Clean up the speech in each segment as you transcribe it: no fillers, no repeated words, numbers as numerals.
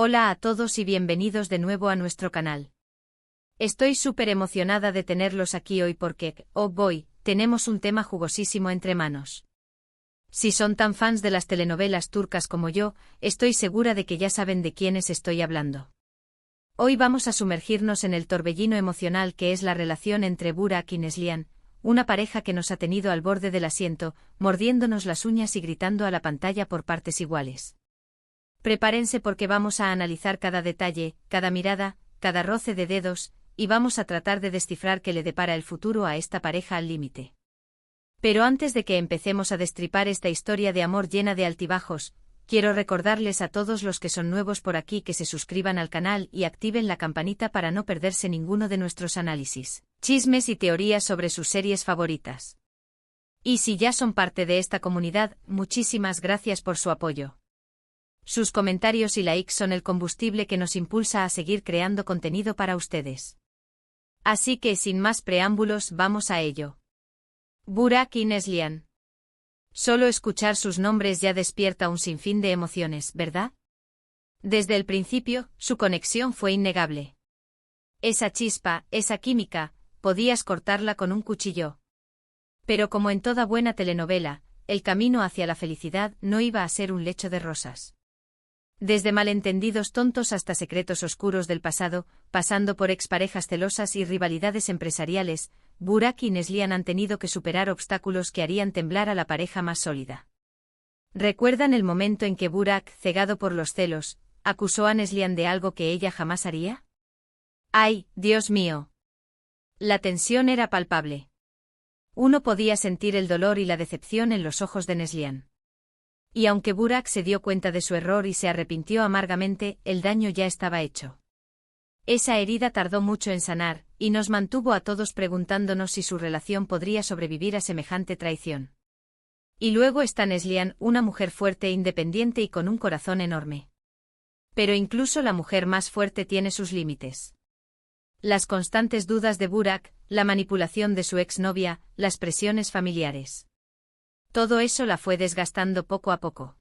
Hola a todos y bienvenidos de nuevo a nuestro canal. Estoy súper emocionada de tenerlos aquí hoy porque, oh boy, tenemos un tema jugosísimo entre manos. Si son tan fans de las telenovelas turcas como yo, estoy segura de que ya saben de quiénes estoy hablando. Hoy vamos a sumergirnos en el torbellino emocional que es la relación entre Burak y Neslihan, una pareja que nos ha tenido al borde del asiento, mordiéndonos las uñas y gritando a la pantalla por partes iguales. Prepárense porque vamos a analizar cada detalle, cada mirada, cada roce de dedos, y vamos a tratar de descifrar qué le depara el futuro a esta pareja al límite. Pero antes de que empecemos a destripar esta historia de amor llena de altibajos, quiero recordarles a todos los que son nuevos por aquí que se suscriban al canal y activen la campanita para no perderse ninguno de nuestros análisis, chismes y teorías sobre sus series favoritas. Y si ya son parte de esta comunidad, muchísimas gracias por su apoyo. Sus comentarios y likes son el combustible que nos impulsa a seguir creando contenido para ustedes. Así que sin más preámbulos vamos a ello. Burak y Neslihan. Solo escuchar sus nombres ya despierta un sinfín de emociones, ¿verdad? Desde el principio, su conexión fue innegable. Esa chispa, esa química, podías cortarla con un cuchillo. Pero como en toda buena telenovela, el camino hacia la felicidad no iba a ser un lecho de rosas. Desde malentendidos tontos hasta secretos oscuros del pasado, pasando por exparejas celosas y rivalidades empresariales, Burak y Neslihan han tenido que superar obstáculos que harían temblar a la pareja más sólida. ¿Recuerdan el momento en que Burak, cegado por los celos, acusó a Neslihan de algo que ella jamás haría? ¡Ay, Dios mío! La tensión era palpable. Uno podía sentir el dolor y la decepción en los ojos de Neslihan. Y aunque Burak se dio cuenta de su error y se arrepintió amargamente, el daño ya estaba hecho. Esa herida tardó mucho en sanar, y nos mantuvo a todos preguntándonos si su relación podría sobrevivir a semejante traición. Y luego está Neslihan, una mujer fuerte e independiente y con un corazón enorme. Pero incluso la mujer más fuerte tiene sus límites. Las constantes dudas de Burak, la manipulación de su exnovia, las presiones familiares. Todo eso la fue desgastando poco a poco.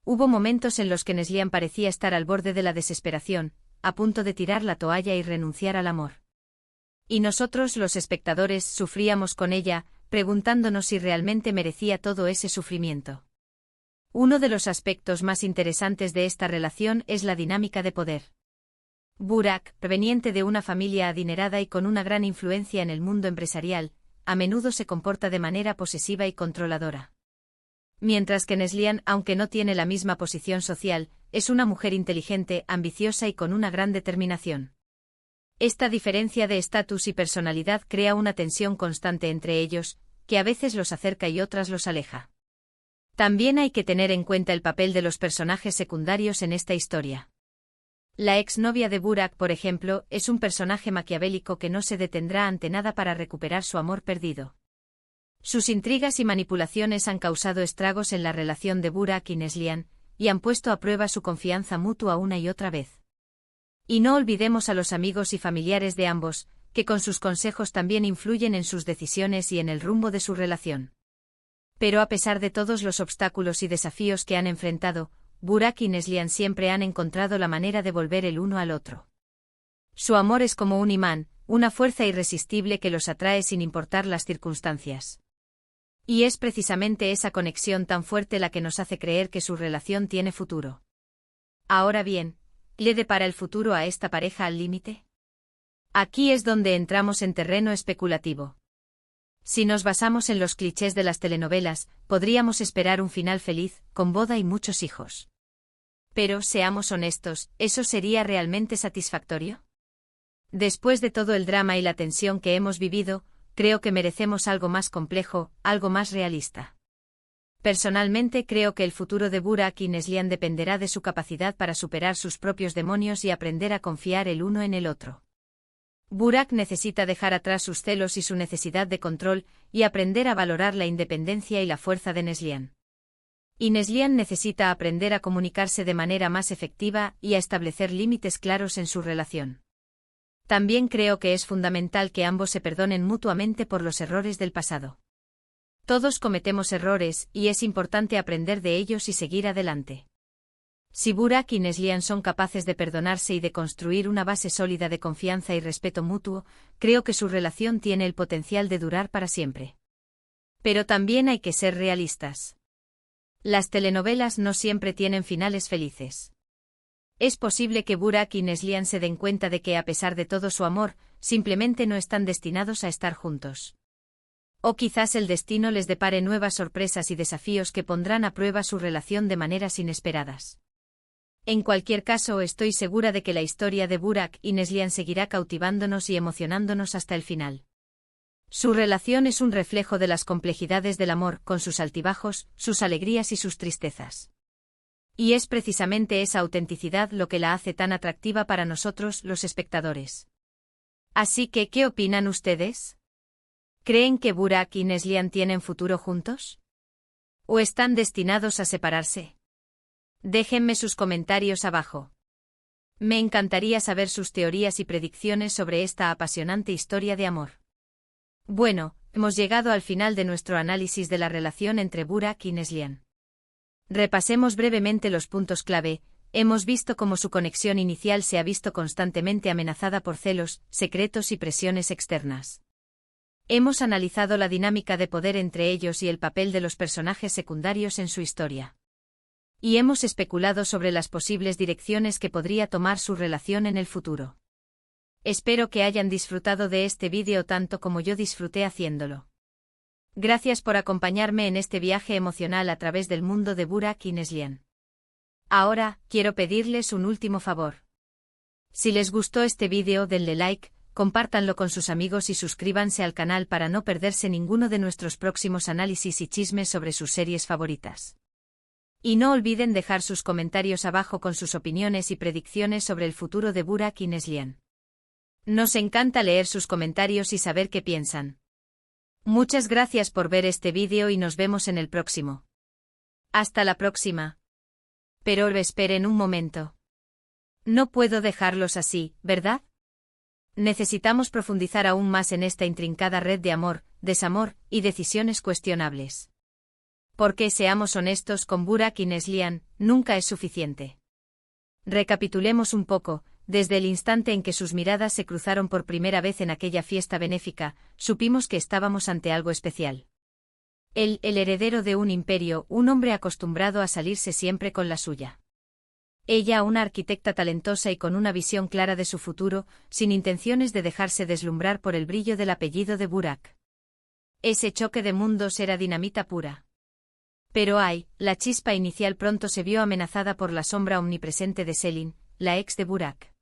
Hubo momentos en los que Neslihan parecía estar al borde de la desesperación, a punto de tirar la toalla y renunciar al amor. Y nosotros, los espectadores, sufríamos con ella, preguntándonos si realmente merecía todo ese sufrimiento. Uno de los aspectos más interesantes de esta relación es la dinámica de poder. Burak, proveniente de una familia adinerada y con una gran influencia en el mundo empresarial, a menudo se comporta de manera posesiva y controladora. Mientras que Neslihan, aunque no tiene la misma posición social, es una mujer inteligente, ambiciosa y con una gran determinación. Esta diferencia de estatus y personalidad crea una tensión constante entre ellos, que a veces los acerca y otras los aleja. También hay que tener en cuenta el papel de los personajes secundarios en esta historia. La exnovia de Burak, por ejemplo, es un personaje maquiavélico que no se detendrá ante nada para recuperar su amor perdido. Sus intrigas y manipulaciones han causado estragos en la relación de Burak y Neslihan, y han puesto a prueba su confianza mutua una y otra vez. Y no olvidemos a los amigos y familiares de ambos, que con sus consejos también influyen en sus decisiones y en el rumbo de su relación. Pero a pesar de todos los obstáculos y desafíos que han enfrentado, Burak y Neslihan siempre han encontrado la manera de volver el uno al otro. Su amor es como un imán, una fuerza irresistible que los atrae sin importar las circunstancias. Y es precisamente esa conexión tan fuerte la que nos hace creer que su relación tiene futuro. Ahora bien, ¿le depara el futuro a esta pareja al límite? Aquí es donde entramos en terreno especulativo. Si nos basamos en los clichés de las telenovelas, podríamos esperar un final feliz, con boda y muchos hijos. Pero, seamos honestos, ¿eso sería realmente satisfactorio? Después de todo el drama y la tensión que hemos vivido, creo que merecemos algo más complejo, algo más realista. Personalmente creo que el futuro de Burak y Neslihan dependerá de su capacidad para superar sus propios demonios y aprender a confiar el uno en el otro. Burak necesita dejar atrás sus celos y su necesidad de control, y aprender a valorar la independencia y la fuerza de Neslihan. Y Neslihan necesita aprender a comunicarse de manera más efectiva y a establecer límites claros en su relación. También creo que es fundamental que ambos se perdonen mutuamente por los errores del pasado. Todos cometemos errores, y es importante aprender de ellos y seguir adelante. Si Burak y Neslihan son capaces de perdonarse y de construir una base sólida de confianza y respeto mutuo, creo que su relación tiene el potencial de durar para siempre. Pero también hay que ser realistas. Las telenovelas no siempre tienen finales felices. Es posible que Burak y Neslihan se den cuenta de que a pesar de todo su amor, simplemente no están destinados a estar juntos. O quizás el destino les depare nuevas sorpresas y desafíos que pondrán a prueba su relación de maneras inesperadas. En cualquier caso, estoy segura de que la historia de Burak y Neslihan seguirá cautivándonos y emocionándonos hasta el final. Su relación es un reflejo de las complejidades del amor, con sus altibajos, sus alegrías y sus tristezas. Y es precisamente esa autenticidad lo que la hace tan atractiva para nosotros, los espectadores. Así que, ¿qué opinan ustedes? ¿Creen que Burak y Neslihan tienen futuro juntos? ¿O están destinados a separarse? Déjenme sus comentarios abajo. Me encantaría saber sus teorías y predicciones sobre esta apasionante historia de amor. Bueno, hemos llegado al final de nuestro análisis de la relación entre Burak y Neslihan. Repasemos brevemente los puntos clave. Hemos visto cómo su conexión inicial se ha visto constantemente amenazada por celos, secretos y presiones externas. Hemos analizado la dinámica de poder entre ellos y el papel de los personajes secundarios en su historia. Y hemos especulado sobre las posibles direcciones que podría tomar su relación en el futuro. Espero que hayan disfrutado de este vídeo tanto como yo disfruté haciéndolo. Gracias por acompañarme en este viaje emocional a través del mundo de Burak y Neslihan. Ahora, quiero pedirles un último favor. Si les gustó este vídeo, denle like, compártanlo con sus amigos y suscríbanse al canal para no perderse ninguno de nuestros próximos análisis y chismes sobre sus series favoritas. Y no olviden dejar sus comentarios abajo con sus opiniones y predicciones sobre el futuro de Burak y Neslihan. Nos encanta leer sus comentarios y saber qué piensan. Muchas gracias por ver este vídeo y nos vemos en el próximo. Hasta la próxima. Pero esperen un momento. No puedo dejarlos así, ¿verdad? Necesitamos profundizar aún más en esta intrincada red de amor, desamor y decisiones cuestionables. Porque seamos honestos con Burak y Neslihan, nunca es suficiente. Recapitulemos un poco. Desde el instante en que sus miradas se cruzaron por primera vez en aquella fiesta benéfica, supimos que estábamos ante algo especial. Él, el heredero de un imperio, un hombre acostumbrado a salirse siempre con la suya. Ella, una arquitecta talentosa y con una visión clara de su futuro, sin intenciones de dejarse deslumbrar por el brillo del apellido de Burak. Ese choque de mundos era dinamita pura. Pero la chispa inicial pronto se vio amenazada por la sombra omnipresente de Selin, la ex de Burak.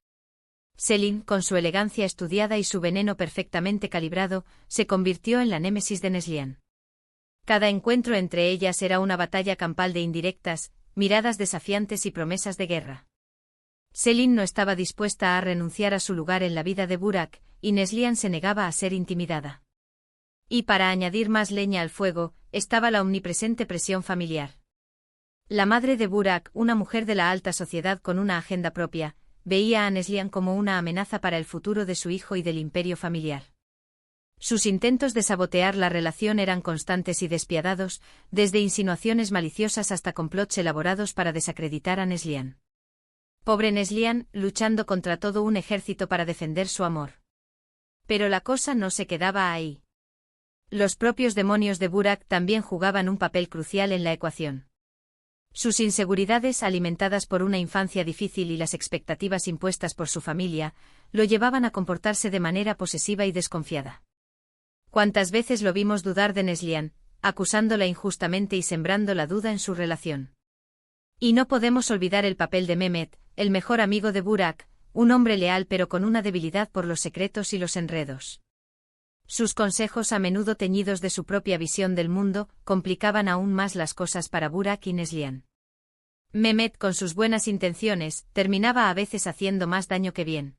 Selin, con su elegancia estudiada y su veneno perfectamente calibrado, se convirtió en la némesis de Neslihan. Cada encuentro entre ellas era una batalla campal de indirectas, miradas desafiantes y promesas de guerra. Selin no estaba dispuesta a renunciar a su lugar en la vida de Burak, y Neslihan se negaba a ser intimidada. Y para añadir más leña al fuego, estaba la omnipresente presión familiar. La madre de Burak, una mujer de la alta sociedad con una agenda propia, veía a Neslihan como una amenaza para el futuro de su hijo y del imperio familiar. Sus intentos de sabotear la relación eran constantes y despiadados, desde insinuaciones maliciosas hasta complots elaborados para desacreditar a Neslihan. Pobre Neslihan, luchando contra todo un ejército para defender su amor. Pero la cosa no se quedaba ahí. Los propios demonios de Burak también jugaban un papel crucial en la ecuación. Sus inseguridades, alimentadas por una infancia difícil y las expectativas impuestas por su familia, lo llevaban a comportarse de manera posesiva y desconfiada. ¿Cuántas veces lo vimos dudar de Neslihan, acusándola injustamente y sembrando la duda en su relación? Y no podemos olvidar el papel de Mehmet, el mejor amigo de Burak, un hombre leal pero con una debilidad por los secretos y los enredos. Sus consejos, a menudo teñidos de su propia visión del mundo, complicaban aún más las cosas para Burak y Neslihan. Mehmet, con sus buenas intenciones, terminaba a veces haciendo más daño que bien.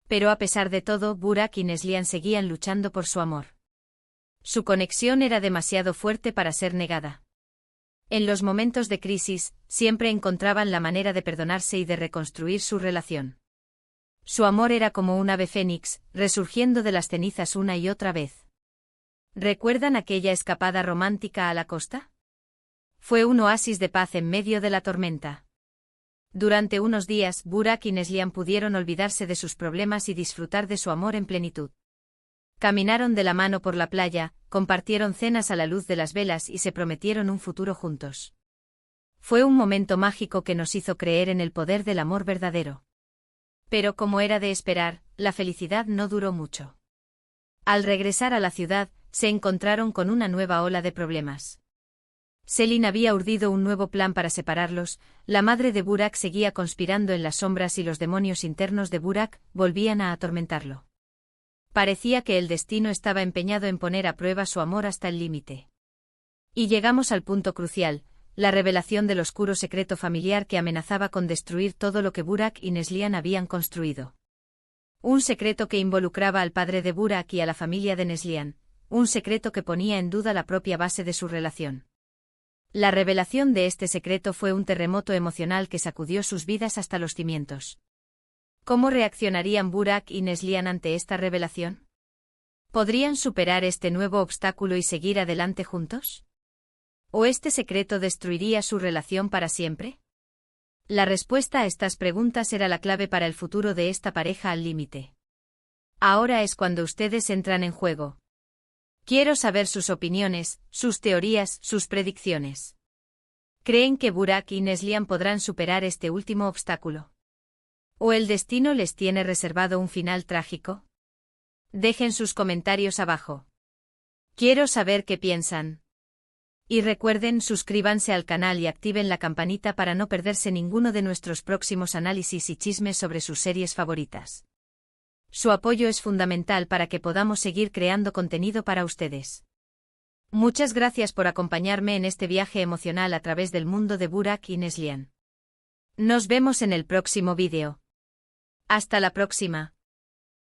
Pero a pesar de todo, Burak y Neslihan seguían luchando por su amor. Su conexión era demasiado fuerte para ser negada. En los momentos de crisis, siempre encontraban la manera de perdonarse y de reconstruir su relación. Su amor era como un ave fénix, resurgiendo de las cenizas una y otra vez. ¿Recuerdan aquella escapada romántica a la costa? Fue un oasis de paz en medio de la tormenta. Durante unos días, Burak y Neslihan pudieron olvidarse de sus problemas y disfrutar de su amor en plenitud. Caminaron de la mano por la playa, compartieron cenas a la luz de las velas y se prometieron un futuro juntos. Fue un momento mágico que nos hizo creer en el poder del amor verdadero. Pero como era de esperar, la felicidad no duró mucho. Al regresar a la ciudad, se encontraron con una nueva ola de problemas. Selin había urdido un nuevo plan para separarlos, la madre de Burak seguía conspirando en las sombras y los demonios internos de Burak volvían a atormentarlo. Parecía que el destino estaba empeñado en poner a prueba su amor hasta el límite. Y llegamos al punto crucial, la revelación del oscuro secreto familiar que amenazaba con destruir todo lo que Burak y Neslihan habían construido. Un secreto que involucraba al padre de Burak y a la familia de Neslihan, un secreto que ponía en duda la propia base de su relación. La revelación de este secreto fue un terremoto emocional que sacudió sus vidas hasta los cimientos. ¿Cómo reaccionarían Burak y Neslihan ante esta revelación? ¿Podrían superar este nuevo obstáculo y seguir adelante juntos? ¿O este secreto destruiría su relación para siempre? La respuesta a estas preguntas era la clave para el futuro de esta pareja al límite. Ahora es cuando ustedes entran en juego. Quiero saber sus opiniones, sus teorías, sus predicciones. ¿Creen que Burak y Neslihan podrán superar este último obstáculo? ¿O el destino les tiene reservado un final trágico? Dejen sus comentarios abajo. Quiero saber qué piensan. Y recuerden, suscríbanse al canal y activen la campanita para no perderse ninguno de nuestros próximos análisis y chismes sobre sus series favoritas. Su apoyo es fundamental para que podamos seguir creando contenido para ustedes. Muchas gracias por acompañarme en este viaje emocional a través del mundo de Burak y Neslihan. Nos vemos en el próximo vídeo. Hasta la próxima.